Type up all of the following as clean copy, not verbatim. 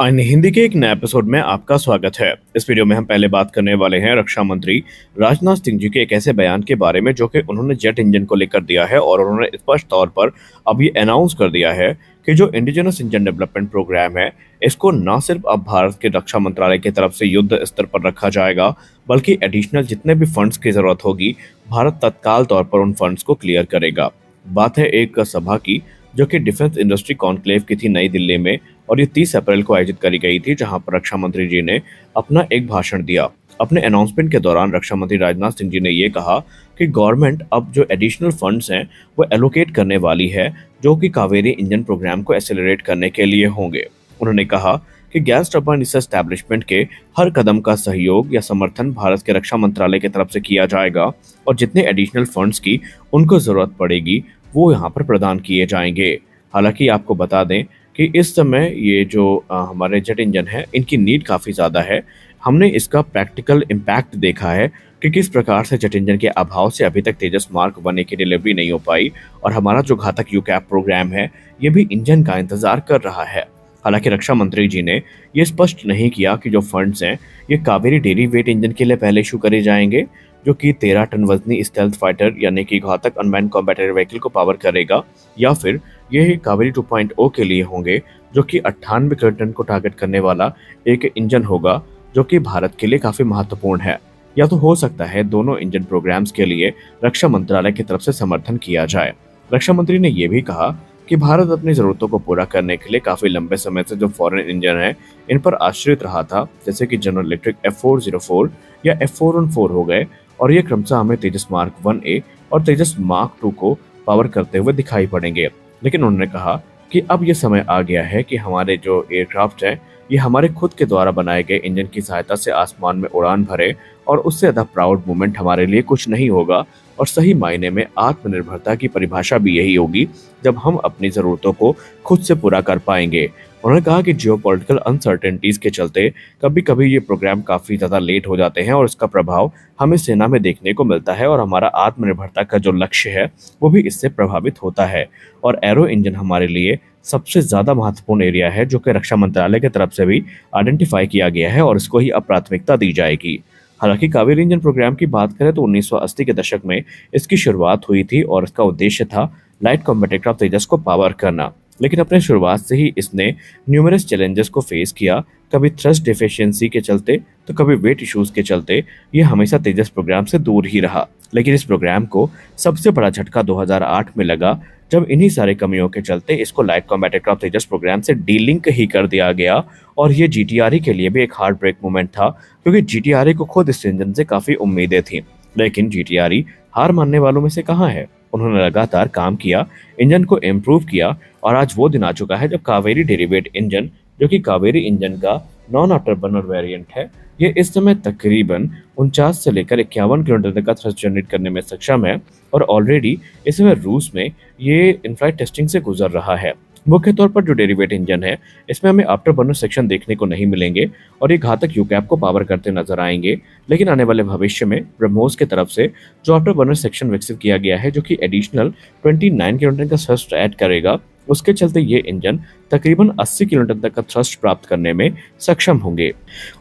हिंदी के एक नए एपिसोड में आपका स्वागत है। इस वीडियो में हम पहले बात करने वाले हैं रक्षा मंत्री राजनाथ सिंह जी के एक ऐसे बयान के बारे में जो कि उन्होंने जेट इंजन को लेकर दिया है और उन्होंने स्पष्ट तौर पर अभी अनाउंस कर दिया है कि जो इंडिजिनस इंजन डेवलपमेंट प्रोग्राम है इसको न सिर्फ अब भारत के रक्षा मंत्रालय की तरफ से युद्ध स्तर पर रखा जाएगा, बल्कि एडिशनल जितने भी फंड्स की जरूरत होगी भारत तत्काल तौर पर उन फंड्स को क्लियर करेगा। बात है एक सभा की जो कि डिफेंस इंडस्ट्री कॉन्क्लेव की थी नई दिल्ली में, और ये 30 अप्रैल को आयोजित करी गई थी, जहां पर रक्षा मंत्री जी ने अपना एक भाषण दिया। अपने अनाउंसमेंट के दौरान रक्षा मंत्री राजनाथ सिंह जी ने ये कहा कि गवर्नमेंट अब जो एडिशनल फंड्स हैं वो एलोकेट करने वाली है, जो कि कावेरी इंजन प्रोग्राम को एक्सेलरेट करने के लिए होंगे। उन्होंने कहा कि गैस टरबाइन रिसर्च एस्टैब्लिशमेंट के हर कदम का सहयोग या समर्थन भारत के रक्षा मंत्रालय की तरफ से किया जाएगा और जितने एडिशनल फंड्स की उनको जरूरत पड़ेगी वो यहाँ पर प्रदान किए जाएंगे। हालांकि आपको बता दें कि इस समय ये जो हमारे जेट इंजन है इनकी नीड काफ़ी ज़्यादा है। हमने इसका प्रैक्टिकल इम्पैक्ट देखा है कि किस प्रकार से जेट इंजन के अभाव से अभी तक तेजस मार्क 1A की डिलीवरी नहीं हो पाई और हमारा जो घातक यूकैप प्रोग्राम है ये भी इंजन का इंतजार कर रहा है। हालांकि रक्षा मंत्री जी ने ये स्पष्ट नहीं किया कि जो फंड्स हैं ये कावेरी डेरी वेट इंजन के लिए पहले इशू करे जाएंगे, जो कि 13 टन वजनी स्टेल्थ फाइटर यानी कि घातक अनमैन्ड कॉम्बैटिव व्हीकल को पावर करेगा, या फिर ये कावेरी 2.0 के लिए होंगे जो कि 98 किलोटन को टारगेट करने वाला एक इंजन होगा, जो कि भारत के लिए काफ़ी महत्वपूर्ण है। या तो हो सकता है दोनों इंजन प्रोग्राम्स के लिए रक्षा मंत्रालय की तरफ से समर्थन किया जाए। रक्षा मंत्री ने यह भी कहा कि भारत अपनी ज़रूरतों को पूरा करने के लिए काफ़ी लंबे समय से जो फॉरेन इंजन है इन पर आश्रित रहा था, जैसे कि जनरल इलेक्ट्रिक F404 या F414 हो गए, और ये क्रमशः हमें तेजस मार्क 1A और तेजस मार्क 2 को पावर करते हुए दिखाई पड़ेंगे। लेकिन उन्होंने कहा कि अब ये समय आ गया है कि हमारे जो एयरक्राफ्ट हैं ये हमारे खुद के द्वारा बनाए गए इंजन की सहायता से आसमान में उड़ान भरे, और उससे ज़्यादा प्राउड मोमेंट हमारे लिए कुछ नहीं होगा। और सही मायने में आत्मनिर्भरता की परिभाषा भी यही होगी जब हम अपनी ज़रूरतों को खुद से पूरा कर पाएंगे। उन्होंने कहा कि जियोपॉलिटिकल अनसर्टेनिटीज़ के चलते कभी कभी ये प्रोग्राम काफ़ी ज़्यादा लेट हो जाते हैं और इसका प्रभाव हमें सेना में देखने को मिलता है, और हमारा आत्मनिर्भरता का जो लक्ष्य है वो भी इससे प्रभावित होता है। और एरो इंजन हमारे लिए सबसे ज़्यादा महत्वपूर्ण एरिया है, जो कि रक्षा मंत्रालय की तरफ से भी आइडेंटिफाई किया गया है और इसको ही अब प्राथमिकता दी जाएगी। हालांकि कावेरी इंजन प्रोग्राम की बात करें तो 1980 के दशक में इसकी शुरुआत हुई थी और इसका उद्देश्य था लाइट कॉम्बैट एयरक्राफ्ट तेजस को पावर करना। लेकिन अपने शुरुआत से ही इसने न्यूमरस चैलेंजेस को फेस किया, कभी थ्रस्ट डिफिशियंसी के चलते तो कभी वेट इश्यूज के चलते ये हमेशा तेजस प्रोग्राम से दूर ही रहा। लेकिन इस प्रोग्राम को सबसे बड़ा झटका 2008 में लगा, जब इन्हीं सारे कमियों के चलते इसको लाइट कॉम्बैट एयरक्राफ्ट तेजस प्रोग्राम से डीलिंक ही कर दिया गया। और ये जीटीआरई के लिए भी एक हार्ट ब्रेक मोमेंट था, क्योंकि जीटीआरई को खुद इस इंजन से काफ़ी उम्मीदें थीं। लेकिन जीटीआरई हार मानने वालों में से कहाँ है। उन्होंने लगातार काम किया, इंजन को इम्प्रूव किया, और आज वो दिन आ चुका है जब कावेरी डेरिवेट इंजन, जो कि कावेरी इंजन का नॉन आफ्टर बर्नर वेरिएंट है, ये इस समय तकरीबन 49 से लेकर 51 किलोमीटर तक का थ्रस्ट जनरेट करने में सक्षम है, और ऑलरेडी इस समय रूस में ये इनफ्लाइट टेस्टिंग से गुजर रहा है। मुख्य तौर पर जो डेरिवेट इंजन है इसमें हमें आफ्टर बर्नर सेक्शन देखने को नहीं मिलेंगे और ये घातक यूकैप को पावर करते नजर आएंगे। लेकिन आने वाले भविष्य में ब्रह्मोस की तरफ से जो आफ्टर बर्नर सेक्शन विकसित किया गया है, जो कि एडिशनल 29 किलोमीटर का थ्रस्ट ऐड करेगा, उसके चलते ये इंजन तकरीबन 80 किलोमीटर तक का थ्रस्ट प्राप्त करने में सक्षम होंगे।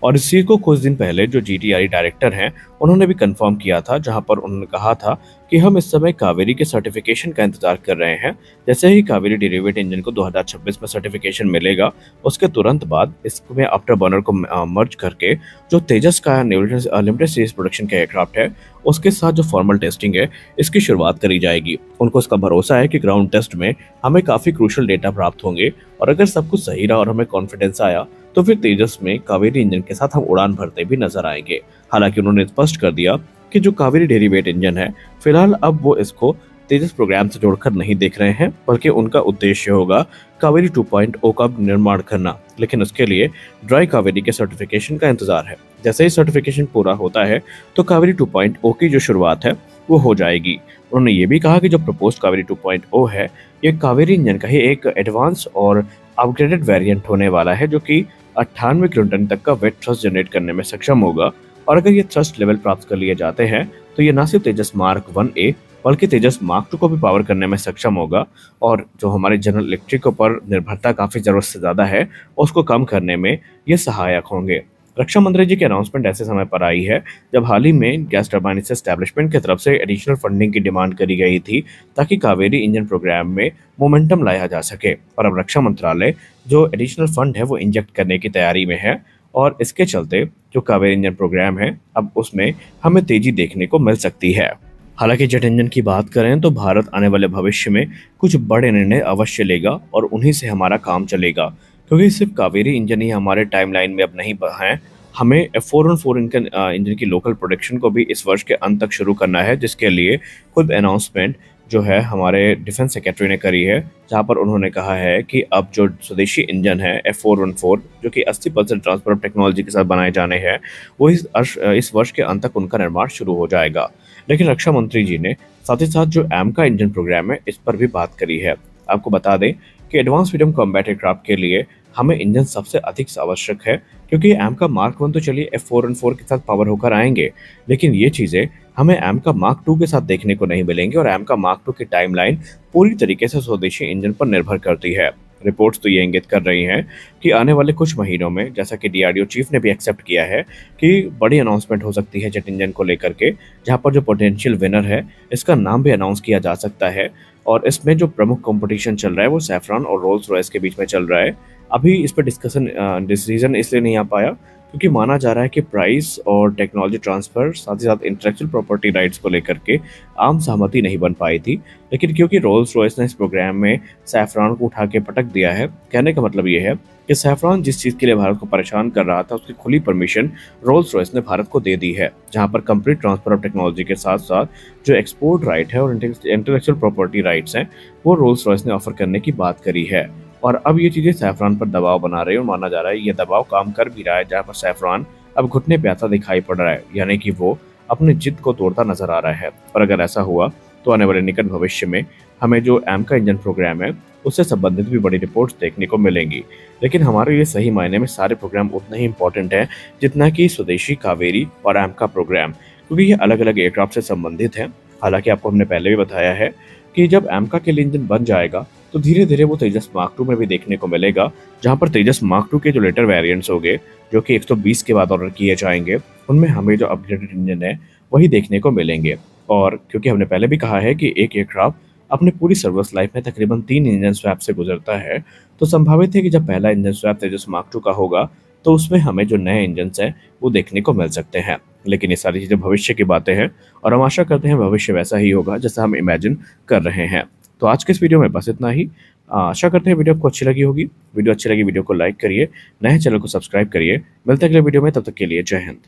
और इसी को कुछ दिन पहले जो जीटीआरई डायरेक्टर हैं उन्होंने भी कंफर्म किया था, जहां पर उन्होंने कहा था कि हम इस समय कावेरी के सर्टिफिकेशन का इंतजार कर रहे हैं। जैसे ही कावेरी डेरिवेट इंजन को 2026 में सर्टिफिकेशन मिलेगा, उसके तुरंत बाद इसमें आफ्टर बर्नर को मर्ज करके जो तेजस का लिमिटेड सीरीज प्रोडक्शन का एयरक्राफ्ट है उसके साथ जो फॉर्मल टेस्टिंग है इसकी शुरुआत करी जाएगी। उनको इसका भरोसा है कि ग्राउंड टेस्ट में हमें काफ़ी क्रूशल डेटा प्राप्त होंगे, और अगर सब कुछ सही रहा और हमें कॉन्फिडेंस आया तो फिर तेजस में कावेरी इंजन के साथ हम उड़ान भरते भी नजर आएंगे। हालांकि उन्होंने स्पष्ट कर दिया कि जो कावेरी डेरिवेट इंजन है फिलहाल अब वो इसको तेजस प्रोग्राम से जोड़कर नहीं देख रहे हैं, बल्कि उनका उद्देश्य होगा कावेरी 2.0 का निर्माण करना। लेकिन उसके लिए ड्राई कावेरी के सर्टिफिकेशन का इंतजार है। जैसे ही सर्टिफिकेशन पूरा होता है तो कावेरी 2.0 की जो शुरुआत है वो हो जाएगी। उन्होंने ये भी कहा कि जो प्रपोज कावेरी 2.0 है ये कावेरी इंजन का ही एक एडवांस और अपग्रेडेड वेरिएंट होने वाला है, जो कि 98 किलोटन तक का वेट थ्रस्ट जनरेट करने में सक्षम होगा। और अगर ये थ्रस्ट लेवल प्राप्त कर लिए जाते हैं तो ये न सिर्फ तेजस मार्क 1A बल्कि तेजस मार्क टू को भी पावर करने में सक्षम होगा और जो हमारे जनरल इलेक्ट्रिक पर निर्भरता काफ़ी ज़रूरत से ज़्यादा है उसको कम करने में ये सहायक होंगे। रक्षा मंत्री जी की अनाउंसमेंट ऐसे समय पर आई है जब हाल ही में गैस टरबाइन एस्टैब्लिशमेंट की तरफ से एडिशनल फंडिंग की डिमांड करी गई थी ताकि कावेरी इंजन प्रोग्राम में मोमेंटम लाया जा सके और अब रक्षा मंत्रालय जो एडिशनल फंड है वो इंजेक्ट करने की तैयारी में है और इसके चलते जो कावेरी इंजन प्रोग्राम है अब उसमें हमें तेजी देखने को मिल सकती है। हालांकि जेट इंजन की बात करें तो भारत आने वाले भविष्य में कुछ बड़े निर्णय अवश्य लेगा और उन्हीं से हमारा काम चलेगा क्योंकि सिर्फ कावेरी इंजन ही हमारे टाइमलाइन में अब नहीं हैं। हमें F414 इंजन की लोकल प्रोडक्शन को भी इस वर्ष के अंत तक शुरू करना है जिसके लिए खुद अनाउंसमेंट जो है हमारे डिफेंस सेक्रेटरी ने करी है जहां पर उन्होंने कहा है कि अब जो स्वदेशी इंजन है F414 जो कि 80% ट्रांसफर ऑफ टेक्नोलॉजी के साथ बनाए जाने हैं वो इस वर्ष के अंत तक उनका निर्माण शुरू हो जाएगा। लेकिन रक्षा मंत्री जी ने साथ ही साथ जो एमका इंजन प्रोग्राम है इस पर भी बात करी है। आपको बता दें कि एडवांस मीडियम कॉम्बैट एयरक्राफ्ट के लिए हमें इंजन सबसे अधिक आवश्यक है क्योंकि एमका मार्क 1 तो चलिए F414 के साथ पावर होकर आएंगे लेकिन ये चीज़ें हमें एमका मार्क 2 के साथ देखने को नहीं मिलेंगी और एमका मार्क 2 की टाइमलाइन पूरी तरीके से स्वदेशी इंजन पर निर्भर करती है। रिपोर्ट्स तो ये इंगित कर रही हैं कि आने वाले कुछ महीनों में जैसा कि डीआरडीओ चीफ ने भी एक्सेप्ट किया है कि बड़ी अनाउंसमेंट हो सकती है जेट इंजन को लेकर के जहां पर जो पोटेंशियल विनर है इसका नाम भी अनाउंस किया जा सकता है और इसमें जो प्रमुख कंपटीशन चल रहा है वो सैफरॉन और रोल्स रॉयस के बीच में चल रहा है। अभी इस पर डिसीजन इसलिए नहीं आ पाया क्योंकि माना जा रहा है कि प्राइस और टेक्नोलॉजी ट्रांसफर साथ ही साथ इंटेलेक्चुअल प्रॉपर्टी राइट्स को लेकर के आम सहमति नहीं बन पाई थी। लेकिन क्योंकि रोल्स रॉयस ने इस प्रोग्राम में सैफरॉन को उठा के पटक दिया है, कहने का मतलब ये है कि सैफरॉन जिस चीज़ के लिए भारत को परेशान कर रहा था उसकी खुली परमिशन रोल्स रॉयस ने भारत को दे दी है जहां पर कंप्लीट ट्रांसफर ऑफ टेक्नोलॉजी के साथ साथ जो एक्सपोर्ट राइट है और इंटेलेक्चुअल प्रॉपर्टी राइट्स हैं वो रोल्स रॉयस ने ऑफर करने की बात करी है। और अब ये चीज़ें सैफरॉन पर दबाव बना रही है और माना जा रहा है ये दबाव काम कर भी रहा है जहाँ पर सैफरॉन अब घुटने पे आता दिखाई पड़ रहा है यानी कि वो अपनी जिद को तोड़ता नजर आ रहा है। और अगर ऐसा हुआ तो आने वाले निकट भविष्य में हमें जो एमका इंजन प्रोग्राम है उससे संबंधित भी बड़ी रिपोर्ट्स देखने को मिलेंगी। लेकिन हमारे लिए सही मायने में सारे प्रोग्राम उतना ही इंपॉर्टेंट है जितना कि स्वदेशी कावेरी और एमका प्रोग्राम क्योंकि ये अलग अलग एयरक्राफ्ट से संबंधित हैं। हालांकि आपको हमने पहले भी बताया है कि जब एमका के लिए इंजन बन जाएगा तो धीरे धीरे वो तेजस मार्क 2 में भी देखने को मिलेगा जहां पर तेजस मार्क 2 के जो लेटर वेरिएंट्स होंगे जो कि 120 के बाद ऑर्डर किए जाएंगे उनमें हमें जो अपग्रेडेड इंजन है वही देखने को मिलेंगे। और क्योंकि हमने पहले भी कहा है कि एक एयरक्राफ्ट अपनी पूरी सर्विस लाइफ में तकरीबन 3 इंजन स्वैप से गुजरता है तो संभावित है कि जब पहला इंजन स्वैप तेजस मार्क 2 का होगा तो उसमें हमें जो नए इंजन हैं वो देखने को मिल सकते हैं। लेकिन ये सारी चीज़ें भविष्य की बातें हैं और हम आशा करते हैं भविष्य वैसा ही होगा जैसा हम इमेजिन कर रहे हैं। तो आज के इस वीडियो में बस इतना ही। आशा करते हैं वीडियो आपको अच्छी लगी होगी। वीडियो अच्छी लगी वीडियो को लाइक करिए, नए चैनल को सब्सक्राइब करिए। मिलते हैं अगले वीडियो में, तब तक के लिए जय हिंद।